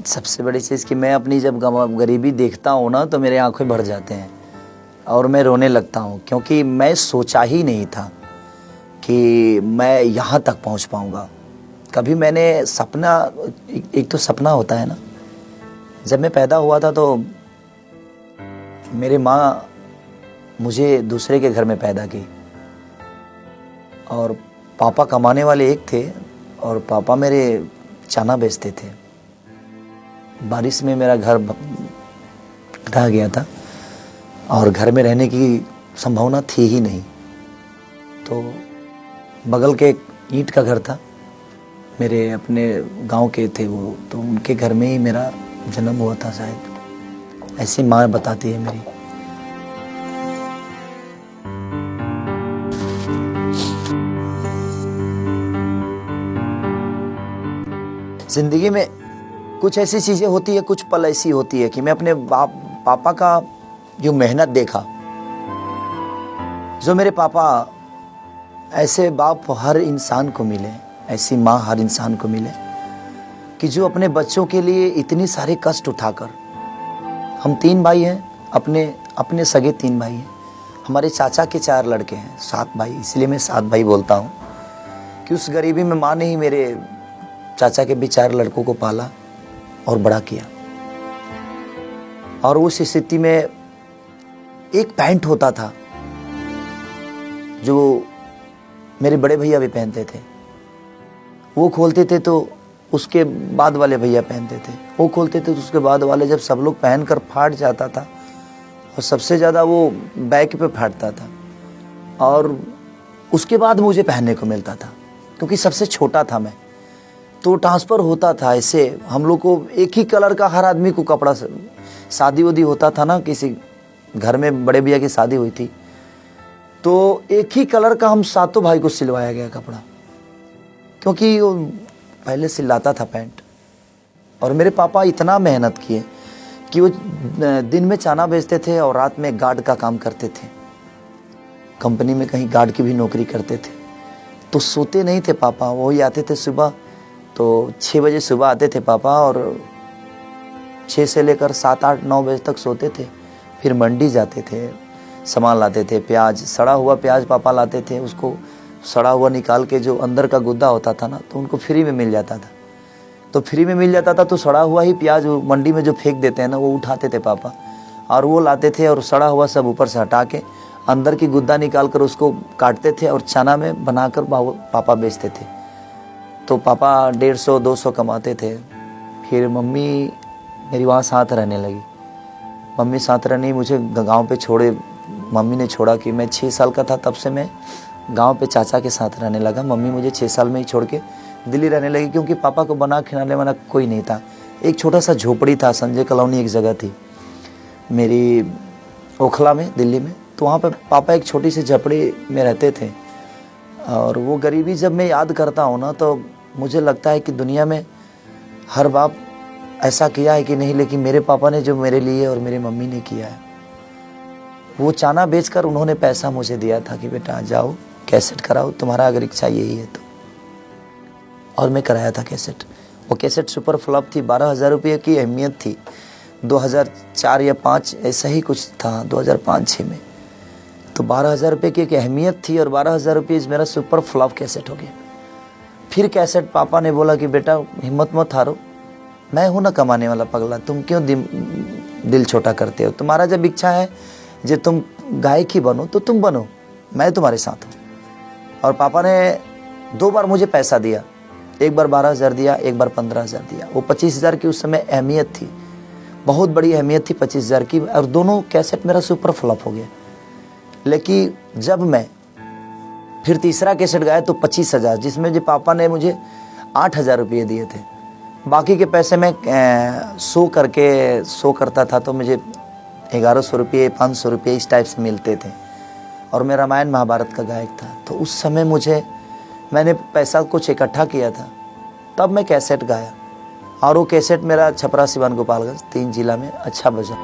सबसे बड़ी चीज़ कि मैं अपनी जब गरीबी देखता हूँ ना तो मेरे आंखें भर जाते हैं और मैं रोने लगता हूँ, क्योंकि मैं सोचा ही नहीं था कि मैं यहाँ तक पहुँच पाऊँगा। कभी मैंने सपना, एक तो सपना होता है ना। जब मैं पैदा हुआ था तो मेरी माँ मुझे दूसरे के घर में पैदा की और पापा कमाने वाले एक थे और पापा मेरे चना बेचते थे। बारिश में मेरा घर ढह गया था और घर में रहने की संभावना थी ही नहीं, तो बगल के एक ईंट का घर था, मेरे अपने गांव के थे वो, तो उनके घर में ही मेरा जन्म हुआ था शायद, ऐसी माँ बताती है मेरी। जिंदगी में कुछ ऐसी चीज़ें होती है, कुछ पल ऐसी होती है कि मैं अपने पापा का जो मेहनत देखा, जो मेरे पापा, ऐसे बाप हर इंसान को मिले, ऐसी माँ हर इंसान को मिले कि जो अपने बच्चों के लिए इतनी सारे कष्ट उठाकर, हम 3 भाई हैं, अपने सगे 3 भाई हैं, हमारे चाचा के 4 लड़के हैं, 7 भाई, इसलिए मैं 7 भाई बोलता हूँ कि उस गरीबी में माँ ने ही मेरे चाचा के भी 4 लड़कों को पाला और बड़ा किया। और उस स्थिति में एक पैंट होता था जो मेरे बड़े भैया भी पहनते थे, वो खोलते थे तो उसके बाद वाले भैया पहनते थे, वो खोलते थे तो उसके बाद वाले, जब सब लोग पहनकर फाट जाता था और सबसे ज़्यादा वो बैक पे फाटता था और उसके बाद मुझे पहनने को मिलता था, क्योंकि सबसे छोटा था मैं, तो ट्रांसफ़र होता था ऐसे। हम लोग को एक ही कलर का हर आदमी को कपड़ा, शादी वादी होता था ना, किसी घर में बड़े भैया की शादी हुई थी तो एक ही कलर का हम 7 भाई को सिलवाया गया कपड़ा, क्योंकि वो पहले सिलाता था पैंट। और मेरे पापा इतना मेहनत किए कि वो दिन में चना बेचते थे और रात में गार्ड का काम करते थे, कंपनी में कहीं गार्ड की भी नौकरी करते थे। तो सोते नहीं थे पापा, वही आते थे सुबह, तो 6 बजे सुबह आते थे पापा और 6 से लेकर 7, 8, 9 बजे तक सोते थे। फिर मंडी जाते थे, सामान लाते थे, प्याज, सड़ा हुआ प्याज पापा लाते थे, उसको सड़ा हुआ निकाल के जो अंदर का गुद्दा होता था ना, तो उनको फ्री में मिल जाता था, तो फ्री में मिल जाता था, तो सड़ा हुआ ही प्याज मंडी में जो फेंक देते हैं ना, वो उठाते थे पापा और वो लाते थे और सड़ा हुआ सब ऊपर से हटा के अंदर की गुद्दा निकाल कर उसको काटते थे और चना में बनाकर पापा बेचते थे। तो पापा 150-200 कमाते थे। फिर मम्मी मेरी वहाँ साथ रहने लगी, मम्मी साथ रहने, मुझे गांव पे छोड़े, मम्मी ने छोड़ा कि मैं 6 साल का था, तब से मैं गांव पे चाचा के साथ रहने लगा। मम्मी मुझे 6 साल में ही छोड़ के दिल्ली रहने लगी, क्योंकि पापा को बना खिलाने वाला कोई नहीं था। एक छोटा सा झोपड़ी था, संजय कॉलोनी एक जगह थी मेरी, ओखला में, दिल्ली में, तो वहाँ पे पापा एक छोटी सी झोपड़ी में रहते थे। और वो गरीबी जब मैं याद करता हूँ ना, तो मुझे लगता है कि दुनिया में हर बाप ऐसा किया है कि नहीं, लेकिन मेरे पापा ने जो मेरे लिए और मेरी मम्मी ने किया है, वो चना बेचकर उन्होंने पैसा मुझे दिया था कि बेटा जाओ कैसेट कराओ, तुम्हारा अगर इच्छा यही है तो। और मैं कराया था कैसेट। वो कैसेट सुपर फ्लॉप थी, 12,000 रुपये की अहमियत थी, 2004 या 5 ऐसा ही कुछ था, 2005-6 में। तो 12,000 रुपये की एक अहमियत थी और 12,000 रुपये मेरा सुपर फ्लॉप कैसेट हो गया। फिर कैसेट पापा ने बोला कि बेटा हिम्मत मत हारो, मैं हूँ ना कमाने वाला पगला, तुम क्यों दिल छोटा करते हो, तुम्हारा जब इच्छा है जो तुम गायक ही बनो तो तुम बनो, मैं तुम्हारे साथ हूँ। और पापा ने 2 बार मुझे पैसा दिया, एक बार 12,000 दिया, एक बार 15,000 दिया। वो 25,000 की उस समय अहमियत थी, बहुत बड़ी अहमियत थी 25,000 की, और दोनों कैसेट मेरा सुपर फ्लॉप हो गया। लेकिन जब मैं फिर तीसरा कैसेट गाया तो 25,000, जिसमें जो पापा ने मुझे 8,000 रुपये दिए थे, बाकी के पैसे मैं शो करता था तो मुझे 1,100 रुपये, 500 रुपये इस टाइप से मिलते थे, और मैं रामायण महाभारत का गायक था। तो उस समय मैंने पैसा कुछ इकट्ठा किया था, तब मैं कैसेट गाया, और वो कैसेट मेरा छपरा, सिवान, गोपालगंज 3 जिला में अच्छा बजा।